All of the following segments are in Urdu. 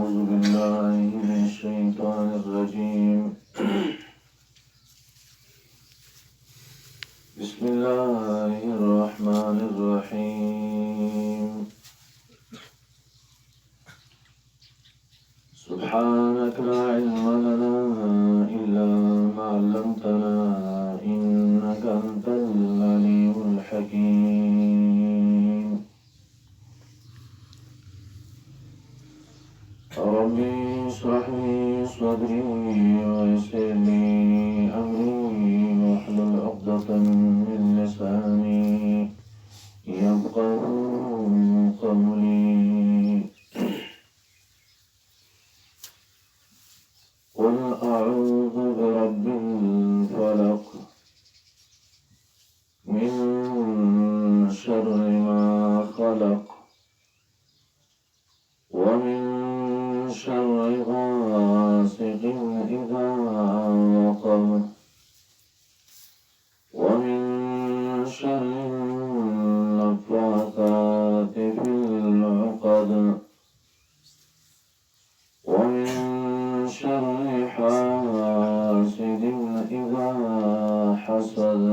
أعوذ بالله من الشيطان الرجيم بسم الله الرحمن الرحيم سبحانك لا علم لنا إلا ما علمتنا إنك أنت العليم الحكيم ربي اشرح لي صدري ويسر لي أمري واحلل عقدة من لساني يفقهوا قولي قل أعوذ برب الفلق من شر ما خلق ومن شر غاسق إذا وقب ومن شر النفاثات في العقد ومن شر حاسد إذا حسد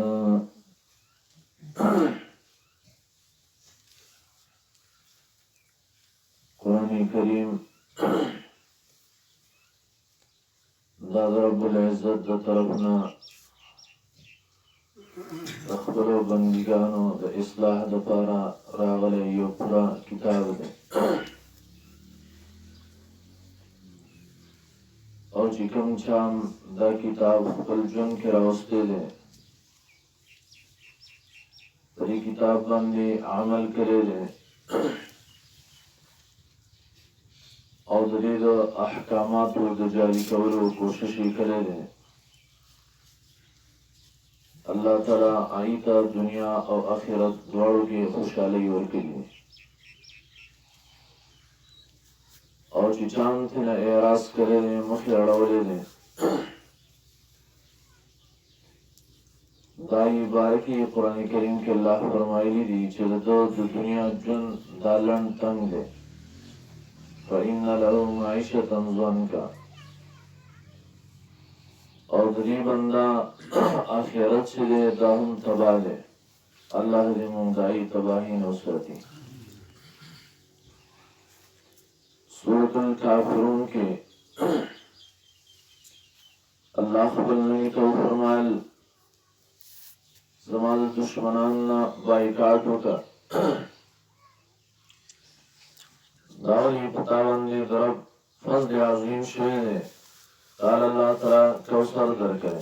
قرآن کریم دا رب العزت دا طرفنا خپلو بندگانو د اصلاح د پاره راغلی یو پوره کتاب دی او چې کوم چا دا کتاب خپل ژوند کې راوستی دی په دې کتاب باندې عمل کړی دی او د دې د احکاماتو د جاري کولو کوشش یې کړی دی الله تعالی آیته دنیا او آخرت دواړو کې خوشحالي ورکړي او چې چاند تینا اعراض کړی دی مخې اړولی دی دا عبارکی قرآن کریم کې الله فرمایلی دی چې د دنیا ژوند دا لنډ تنګ دی فإن له معيشة ضنكا او دې بندا آخرت سے دے دا هم تباہ دے اللہ دې مونږ دای تباہی نو ساتي سورۃ الکافرون کې الله خپل نبی ته فرمایل زماد دشمنان بایکاټ وکړه داولی پتاون دی درب فضل عظیم شوی دی قال اللہ تعالی کوثر درکره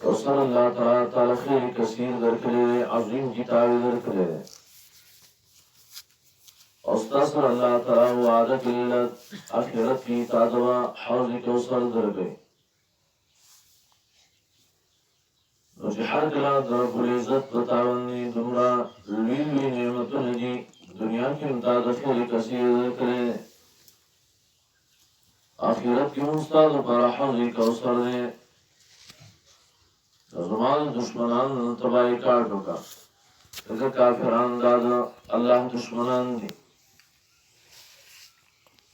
کوثر اللہ تعالی خیر کثیر درکره عظیم کتاب درکره استاثر اللہ تعالی وعده کړل اخرت کی تادوا حوض کوثر درکره نو چې هر کله د رب العزت پتاونې دومره لوی لوی نعمتونه دي دنیا کې هم تا د خیر کثیر درکړی آخرت کې هم ستا دپاره حوض کوثر دی زما د دشمنانو تباهي کاټ وکړه ځکه کافران دا د الله دشمنان دي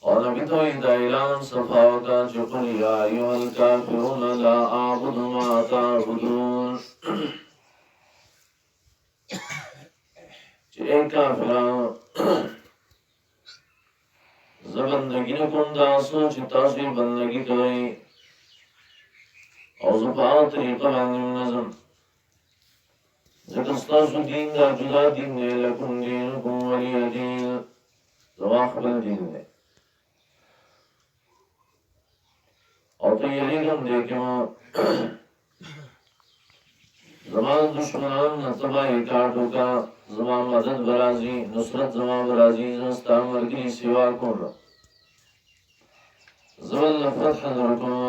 اور نبی تو دا اعلان صفا وکړه چې قل یا ایها الکافرون لا اعبد ما تعبدون چې ای کافرانو زه بندګي نه کوم تاسو چې تاسو یې بندګي کوئ او زه په هغه طریقه باندې منظم ځکه ستاسو دین دا جدا دین دی لکم دینکم ولی دین زما خپل دین دی او ته یریږم دی که ما زما دشمنان نه تباهي کاټ وکړه زما مدد به راځي نصرت زما به راځي زه ستا ملګري سوا کوم زه به له فتح درکوم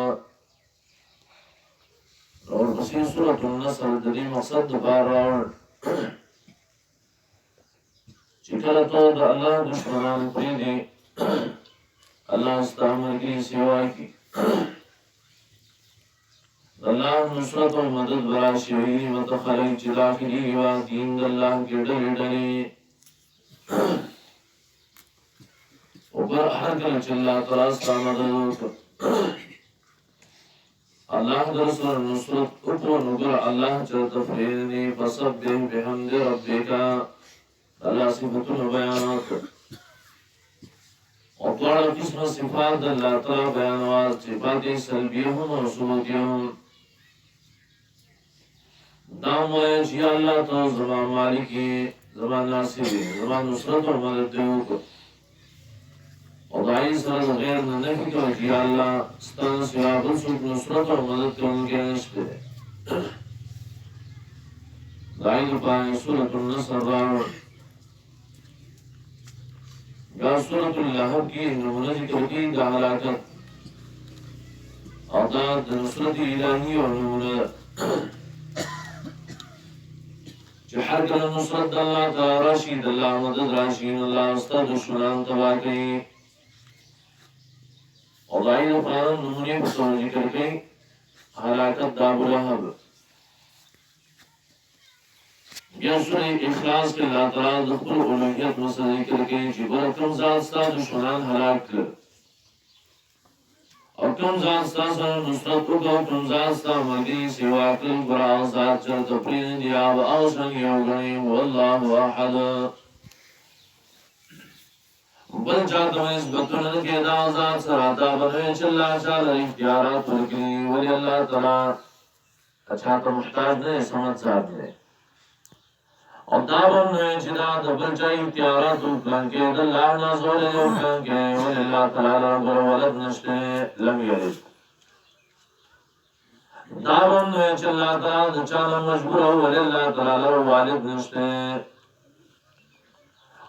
ورپسې سورة النصر د دې مقصد دپاره راوړ چې کله ته د الله دشمنان پرېږدې الله ستا ملګري سوا کړي الله نصرت و مدد براشي وي متخلق چې داخلي هېواد دین د الله کې ډلې ډلې وبر هر کله چې الله تعالی ستاسو مدد وکړي الله درسره نصرت وکړو نو ګره الله چې تفریدني فسبح بحمد ربك الله صفاتونه بیان وکړ او ټول قسم صفات د الله تعالی بیان وار صفات سلبیه هم او سلبیه هم دا موږ چې الله تعالی زما مالکی زما ناصری زما نصرت او مدد وکړي او دای سره غیر نه نه کوي چې الله ستاسو سره بل څوک نصرت او مدد کوونکی نشته دای په سورۃ النصر راوړ یا سورۃ اللهب کې نمونه ذکر کړي د هلاکت او د نصرت الهی او نمونه چې هر کله نصرت د الله تعالی راشي د الله مدد راشي الله ستاسو دشمنان تباه کوي او دای لپاره نمونه په توګه ذکر کړي هلاکت د ابو لهب بیا سورې اخلاص کې الله تعالی د خپل اولویت مسله ذکر کوي چې بل کوم ځان ستاسو دشمنان هلاک کړ او کوم ځان ستاسو نصرت وکړ کوم ځان ستاسو مګي سیوا کړ برا ذات چې تپرین دی او اوسن یو غني والله احد بل چاته نسبتونه کې دا ذات سره دا بنوي چې الله تعالی اختیارات ورکړي ولی الله تعالی اچھا محتاج نه سمات صاحب نه او دا باندې چې دا د بل چا اختیارات وکړي کې د الله نه زول یو کې ولی الله تعالی رب ولد نشته لم یلد دا باندې چې الله تعالی د چا مجبور ولی الله تعالی والد نشته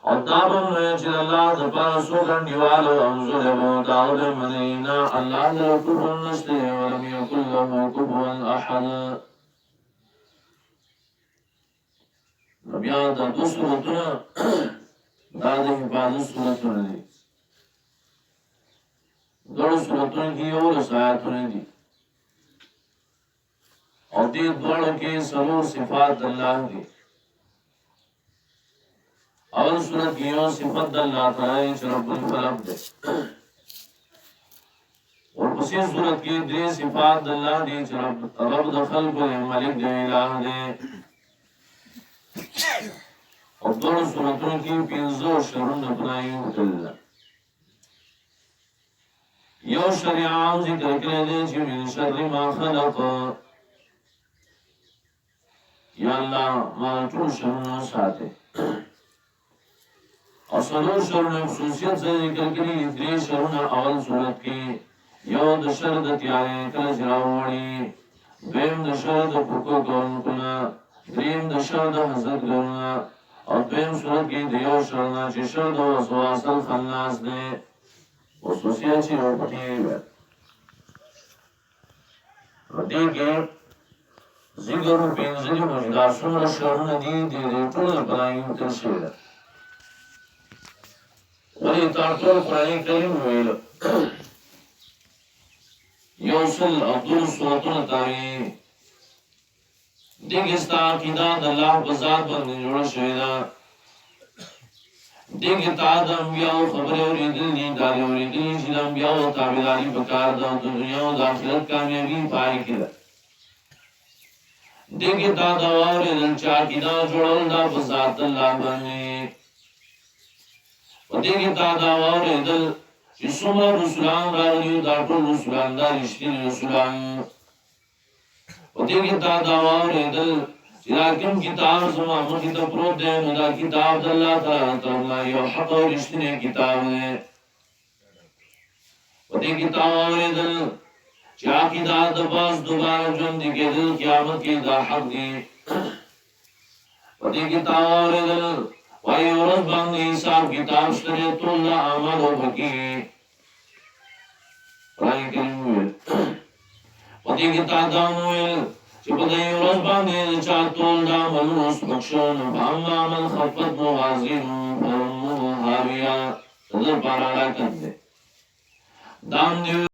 او دا باندې چې الله د پاسو ګڼیوالو او ظلمو داود منینا الله له کوم نشته ولم یکن له کفوا احد بیا د دوسرتونه دا د حفاظت سورتونه دي دوه سورتونه کې یو رسایتونه دي او دې دوه کې څلور صفات الله دي اول صورت کی یو صفت اللہ تعالی چې رب الفلق دے اور اسی صورت کی دری صفات اللہ دی چې رب د خلق ملک دی الہ دے اور دونوں صورتوں کی پینزو شرون اپنائیو کلا یو شریعام ذکر کرے دے چې من شر ما خلق یا اللہ ما ټول شرون ساتے اصلو شرون خصوصیت سے ذکر کری دری شرون اول صورت کی یو د شر د تیارې کله چې راوړي دویم د شر د پوکو کوونکونه دریم د شر د حسد کوونکونه او دویم صورت کې د یو شر نه چې شر د وسواس الخناس دی خصوصیت چې ورپکې وي دې کې ذکر پنځه دا څومره شرونه دي د ټول لپاره یو تر شوی ده ولی تارتول قرآن کریم ویل یوصل عبدال صورتون تاوی دیکھ استا عقیدہ دا اللہ بذات بندی جوڑا شویدہ دیکھ تا دا انبیاء خبر اوریدل دی داری اوریدل چی دا انبیاء تابداری بکار دا دنیا و داخلت کامیابی پائی کلا دیکھ تا دا اوریدل چا عقیدہ جوڑا دا بذات اللہ بندی و دیگه تا داواره دل چې څومره رسولان راغلي دا ټول رسولان دا رښتیني رسولان و دیگه تا داواره دل چې دا کوم کتاب زما مخې ته پروت دی نو دا کتاب د الله تعالی یو حق او رښتینی کتاب دی و دیگه تا داواره دل چې عقیده د باز دوباره ژوند کېدل قیامت کې دا حق دی و دیگه تا داواره دل وای ورځ باندې حساب کتاب شته ټول عمل وکړي قرآن کریم ویل پدې کې تا دا ویل چې په دې ورځ باندې چې ټول عمل وسپښون عمل خفت موازین او هاویا زر پارا راکړي دام